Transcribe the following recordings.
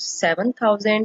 7000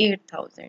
8000۔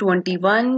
21،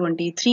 23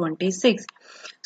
26۔